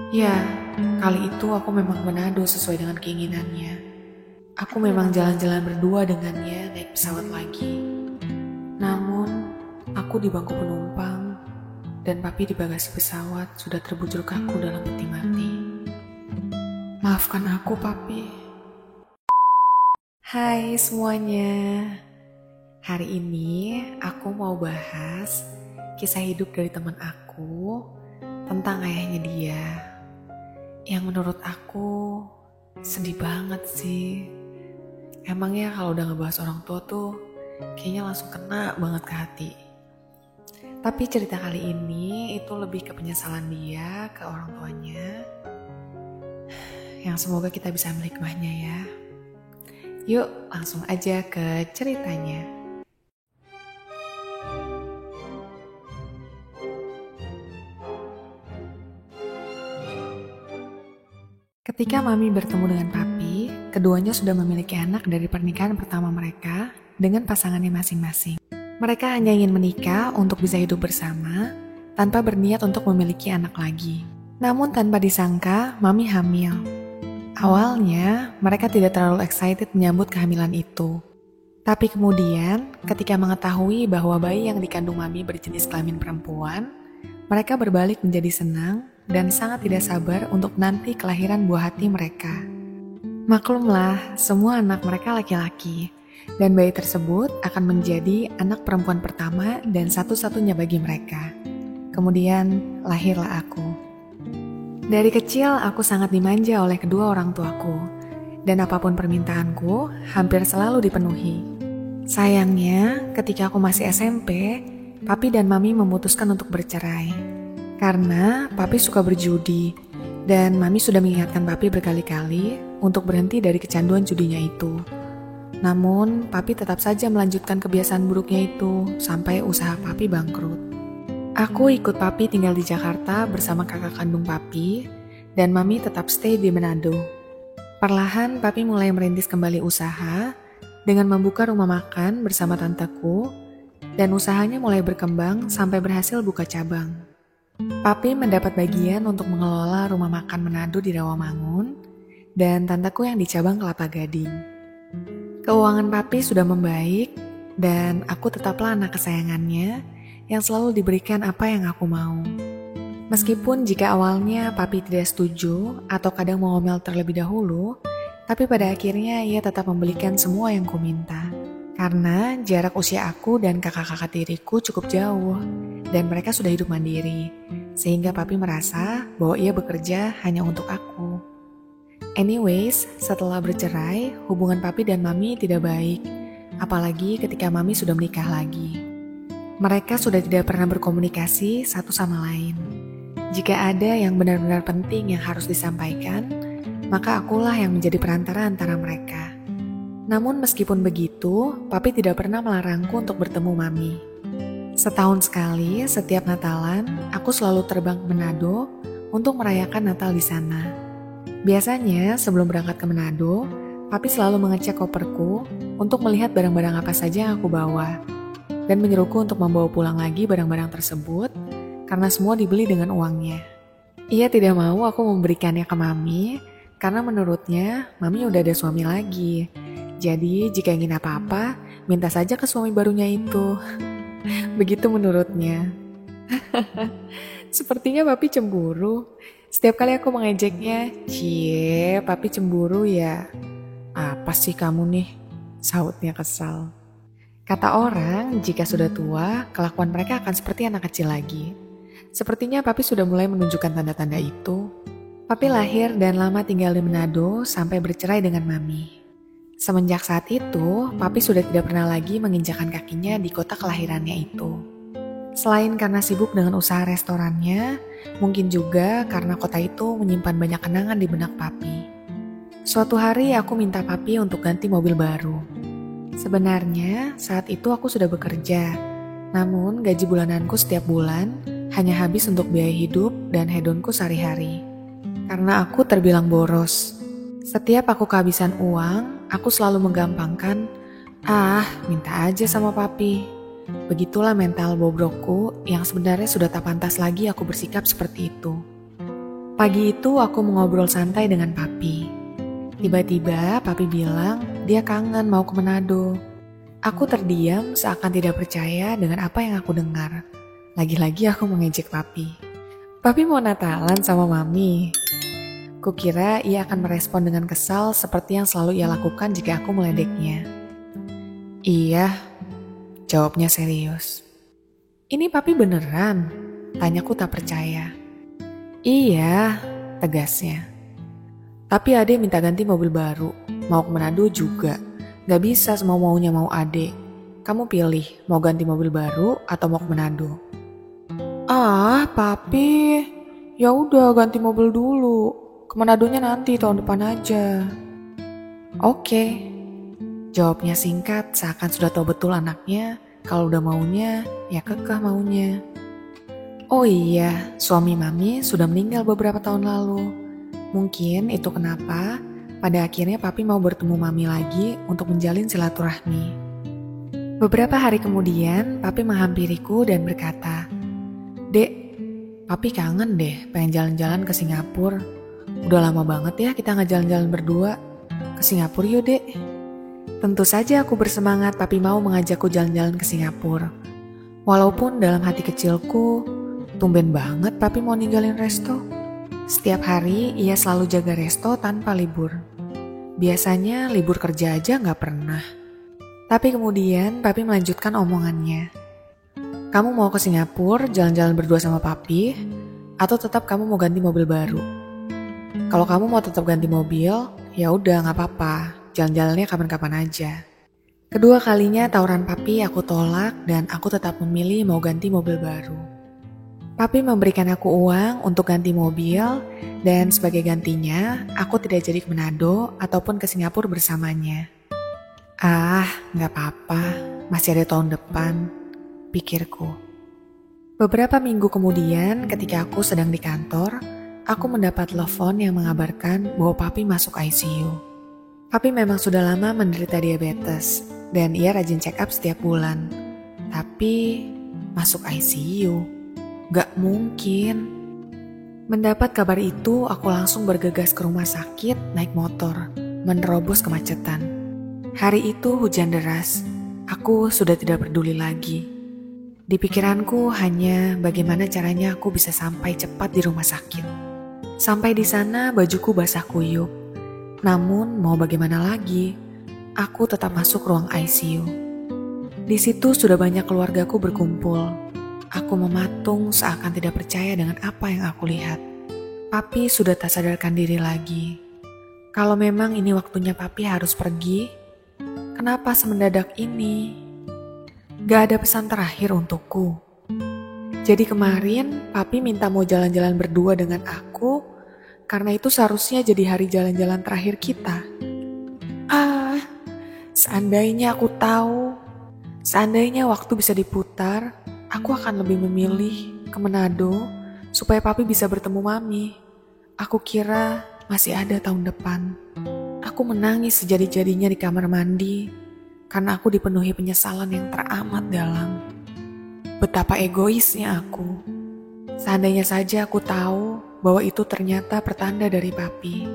Ya, kali itu aku memang menado sesuai dengan keinginannya. Aku memang jalan-jalan berdua dengannya naik pesawat lagi. Namun, aku di bangku penumpang dan papi di bagasi pesawat sudah terbujur kaku dalam peti mati. Maafkan aku, papi. Hai semuanya. Hari ini aku mau bahas kisah hidup dari teman aku tentang ayahnya dia. Yang menurut aku sedih banget sih. Emangnya kalau udah ngebahas orang tua tuh kayaknya langsung kena banget ke hati. Tapi cerita kali ini itu lebih ke penyesalan dia ke orang tuanya. Yang semoga kita bisa ambil hikmahnya ya. Yuk langsung aja ke ceritanya. Ketika Mami bertemu dengan Papi, keduanya sudah memiliki anak dari pernikahan pertama mereka dengan pasangannya masing-masing. Mereka hanya ingin menikah untuk bisa hidup bersama, tanpa berniat untuk memiliki anak lagi. Namun tanpa disangka, Mami hamil. Awalnya, mereka tidak terlalu excited menyambut kehamilan itu. Tapi kemudian, ketika mengetahui bahwa bayi yang dikandung Mami berjenis kelamin perempuan, mereka berbalik menjadi senang dan sangat tidak sabar untuk nanti kelahiran buah hati mereka. Maklumlah, semua anak mereka laki-laki, dan bayi tersebut akan menjadi anak perempuan pertama dan satu-satunya bagi mereka. Kemudian lahirlah aku. Dari kecil aku sangat dimanja oleh kedua orang tuaku, dan apapun permintaanku hampir selalu dipenuhi. Sayangnya, ketika aku masih SMP, Papi dan Mami memutuskan untuk bercerai. Karena Papi suka berjudi, dan Mami sudah mengingatkan Papi berkali-kali untuk berhenti dari kecanduan judinya itu. Namun, Papi tetap saja melanjutkan kebiasaan buruknya itu sampai usaha Papi bangkrut. Aku ikut Papi tinggal di Jakarta bersama kakak kandung Papi, dan Mami tetap stay di Manado. Perlahan Papi mulai merintis kembali usaha dengan membuka rumah makan bersama tanteku, dan usahanya mulai berkembang sampai berhasil buka cabang. Papi mendapat bagian untuk mengelola rumah makan Manado di Rawamangun, dan tanteku yang di cabang Kelapa Gading. Keuangan Papi sudah membaik, dan aku tetaplah anak kesayangannya yang selalu diberikan apa yang aku mau. Meskipun jika awalnya Papi tidak setuju atau kadang mengomel terlebih dahulu, tapi pada akhirnya ia tetap membelikan semua yang kuminta. Karena jarak usia aku dan kakak-kakak tiriku cukup jauh, dan mereka sudah hidup mandiri, sehingga Papi merasa bahwa ia bekerja hanya untuk aku. Anyways, setelah bercerai, hubungan Papi dan Mami tidak baik, apalagi ketika Mami sudah menikah lagi. Mereka sudah tidak pernah berkomunikasi satu sama lain. Jika ada yang benar-benar penting yang harus disampaikan, maka akulah yang menjadi perantara antara mereka. Namun meskipun begitu, Papi tidak pernah melarangku untuk bertemu Mami. Setahun sekali, setiap Natalan, aku selalu terbang ke Manado untuk merayakan Natal di sana. Biasanya sebelum berangkat ke Manado, Papi selalu mengecek koperku untuk melihat barang-barang apa saja yang aku bawa, dan menyuruhku untuk membawa pulang lagi barang-barang tersebut karena semua dibeli dengan uangnya. Ia tidak mau aku memberikannya ke Mami karena menurutnya Mami udah ada suami lagi. Jadi jika ingin apa-apa, minta saja ke suami barunya itu. Begitu menurutnya. Sepertinya Papi cemburu. Setiap kali aku mengejeknya, "Cie, Papi cemburu ya." "Apa sih kamu nih?" sahutnya kesal. Kata orang, jika sudah tua, kelakuan mereka akan seperti anak kecil lagi. Sepertinya Papi sudah mulai menunjukkan tanda-tanda itu. Papi lahir dan lama tinggal di Manado sampai bercerai dengan Mami. Semenjak saat itu, Papi sudah tidak pernah lagi menginjakan kakinya di kota kelahirannya itu. Selain karena sibuk dengan usaha restorannya, mungkin juga karena kota itu menyimpan banyak kenangan di benak Papi. Suatu hari aku minta Papi untuk ganti mobil baru. Sebenarnya saat itu aku sudah bekerja, namun gaji bulananku setiap bulan hanya habis untuk biaya hidup dan hedonku sehari-hari. Karena aku terbilang boros. Setiap aku kehabisan uang, aku selalu menggampangkan, minta aja sama Papi. Begitulah mental bobrokku yang sebenarnya sudah tak pantas lagi aku bersikap seperti itu. Pagi itu aku mengobrol santai dengan papi. Tiba-tiba papi bilang dia kangen mau ke Manado. Aku terdiam seakan tidak percaya dengan apa yang aku dengar. Lagi-lagi aku mengejek papi. Papi mau Natalan sama mami. Kukira ia akan merespon dengan kesal seperti yang selalu ia lakukan jika aku meledeknya. Iya, jawabnya serius. Ini papi beneran? Tanyaku tak percaya. Iya, tegasnya. Tapi Ade minta ganti mobil baru, mau ke Manado juga. Gak bisa semua maunya mau Ade. Kamu pilih mau ganti mobil baru atau mau ke Manado. Ah, papi, ya udah ganti mobil dulu. Ke Manadonya nanti tahun depan aja. Oke, jawabnya singkat seakan sudah tahu betul anaknya. Kalau udah maunya, ya kekeh maunya. Oh iya, suami mami sudah meninggal beberapa tahun lalu. Mungkin itu kenapa pada akhirnya papi mau bertemu mami lagi untuk menjalin silaturahmi. Beberapa hari kemudian, papi menghampiriku dan berkata, "Dek, papi kangen deh pengen jalan-jalan ke Singapura. Udah lama banget ya kita nggak jalan-jalan berdua. Ke Singapura yuk, Dek." Tentu saja aku bersemangat papi mau mengajakku jalan-jalan ke Singapura. Walaupun dalam hati kecilku, tumben banget papi mau ninggalin resto. Setiap hari ia selalu jaga resto tanpa libur. Biasanya libur kerja aja gak pernah. Tapi kemudian papi melanjutkan omongannya. Kamu mau ke Singapura jalan-jalan berdua sama papi, atau tetap kamu mau ganti mobil baru? Kalau kamu mau tetap ganti mobil, ya udah gak apa-apa, jalan-jalannya kapan-kapan aja. Kedua kalinya tawuran papi aku tolak dan aku tetap memilih mau ganti mobil baru. Papi memberikan aku uang untuk ganti mobil dan sebagai gantinya aku tidak jadi ke Manado ataupun ke Singapura bersamanya. Ah, gak apa-apa, masih ada tahun depan, pikirku. Beberapa minggu kemudian ketika aku sedang di kantor, aku mendapat telepon yang mengabarkan bahwa papi masuk ICU. Papi memang sudah lama menderita diabetes dan ia rajin check up setiap bulan. Tapi masuk ICU? Gak mungkin. Mendapat kabar itu, aku langsung bergegas ke rumah sakit naik motor, menerobos kemacetan. Hari itu hujan deras, aku sudah tidak peduli lagi. Di pikiranku hanya bagaimana caranya aku bisa sampai cepat di rumah sakit. Sampai di sana bajuku basah kuyup. Namun mau bagaimana lagi, aku tetap masuk ruang ICU. Di situ sudah banyak keluargaku berkumpul. Aku mematung seakan tidak percaya dengan apa yang aku lihat. Papi sudah tak sadarkan diri lagi. Kalau memang ini waktunya papi harus pergi, kenapa semendadak ini? Gak ada pesan terakhir untukku. Jadi kemarin papi minta mau jalan-jalan berdua dengan aku, karena itu seharusnya jadi hari jalan-jalan terakhir kita. Ah, seandainya aku tahu, seandainya waktu bisa diputar, aku akan lebih memilih ke Manado supaya papi bisa bertemu mami. Aku kira masih ada tahun depan. Aku menangis sejadi-jadinya di kamar mandi karena aku dipenuhi penyesalan yang teramat dalam. Betapa egoisnya aku. Seandainya saja aku tahu bahwa itu ternyata pertanda dari papi.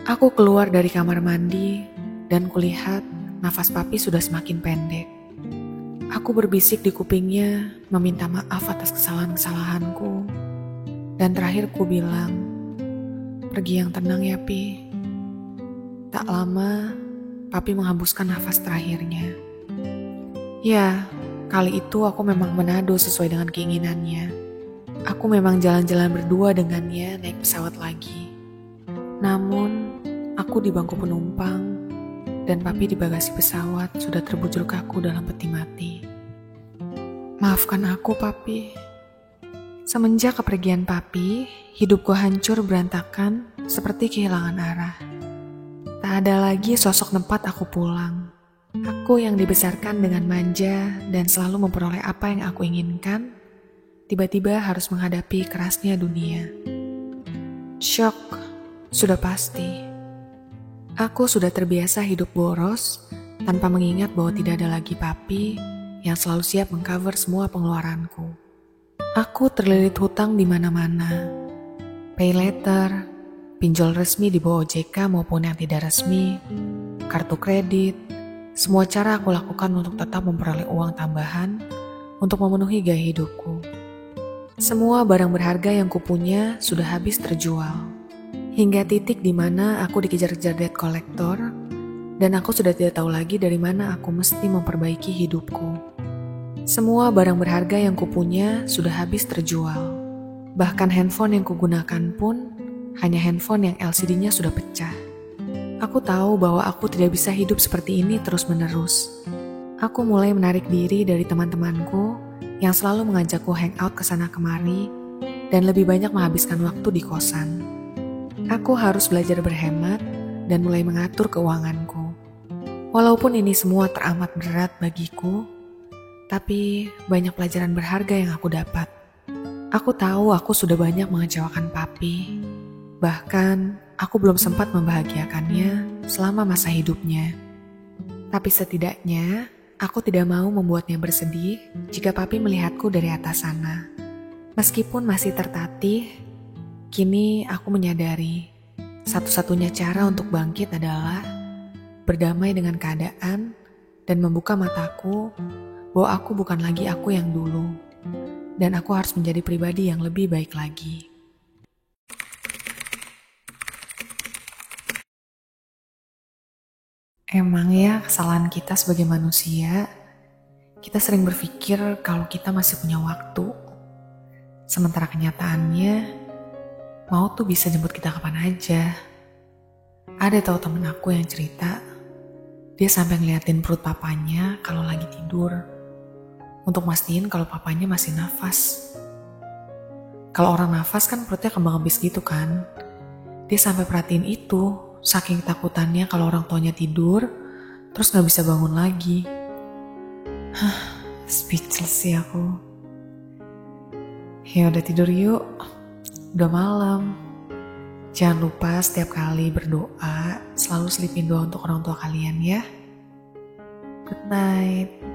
Aku keluar dari kamar mandi dan kulihat nafas papi sudah semakin pendek. Aku berbisik di kupingnya, meminta maaf atas kesalahan-kesalahanku. Dan terakhir ku bilang, pergi yang tenang ya Pi. Tak lama, papi menghembuskan nafas terakhirnya. Ya, kali itu aku memang Manado sesuai dengan keinginannya. Aku memang jalan-jalan berdua dengannya naik pesawat lagi. Namun, aku di bangku penumpang, dan papi di bagasi pesawat sudah terbujur kaku dalam peti mati. Maafkan aku, papi. Semenjak kepergian papi, hidupku hancur berantakan seperti kehilangan arah. Tak ada lagi sosok tempat aku pulang. Aku yang dibesarkan dengan manja dan selalu memperoleh apa yang aku inginkan, tiba-tiba harus menghadapi kerasnya dunia. Syok, sudah pasti. Aku sudah terbiasa hidup boros tanpa mengingat bahwa tidak ada lagi papi yang selalu siap mengcover semua pengeluaranku. Aku terlilit hutang di mana-mana. Pay letter, pinjol resmi di bawah OJK maupun yang tidak resmi, kartu kredit, semua cara aku lakukan untuk tetap memperoleh uang tambahan untuk memenuhi gaya hidupku. Semua barang berharga yang kupunya sudah habis terjual. Hingga titik di mana aku dikejar-kejar debt collector dan aku sudah tidak tahu lagi dari mana aku mesti memperbaiki hidupku. Semua barang berharga yang kupunya sudah habis terjual. Bahkan handphone yang kugunakan pun hanya handphone yang LCD-nya sudah pecah. Aku tahu bahwa aku tidak bisa hidup seperti ini terus-menerus. Aku mulai menarik diri dari teman-temanku yang selalu mengajakku hangout ke sana kemari dan lebih banyak menghabiskan waktu di kosan. Aku harus belajar berhemat dan mulai mengatur keuanganku. Walaupun ini semua teramat berat bagiku, tapi banyak pelajaran berharga yang aku dapat. Aku tahu aku sudah banyak mengecewakan papi. Bahkan, aku belum sempat membahagiakannya selama masa hidupnya. Tapi setidaknya, aku tidak mau membuatnya bersedih jika papi melihatku dari atas sana. Meskipun masih tertatih, kini aku menyadari satu-satunya cara untuk bangkit adalah berdamai dengan keadaan dan membuka mataku bahwa aku bukan lagi aku yang dulu. Dan aku harus menjadi pribadi yang lebih baik lagi. Emang ya kesalahan kita sebagai manusia, kita sering berpikir kalau kita masih punya waktu. Sementara kenyataannya, mau tuh bisa jemput kita kapan aja. Ada tahu temen aku yang cerita, dia sampai ngeliatin perut papanya kalau lagi tidur. Untuk mastiin kalau papanya masih nafas. Kalau orang nafas kan perutnya kembang-kembis gitu kan. Dia sampai perhatiin itu, saking takutannya kalau orang tuanya tidur, terus gak bisa bangun lagi. Speechless sih aku. Ya udah tidur yuk, udah malam. Jangan lupa setiap kali berdoa, selalu selipin doa untuk orang tua kalian ya. Good night.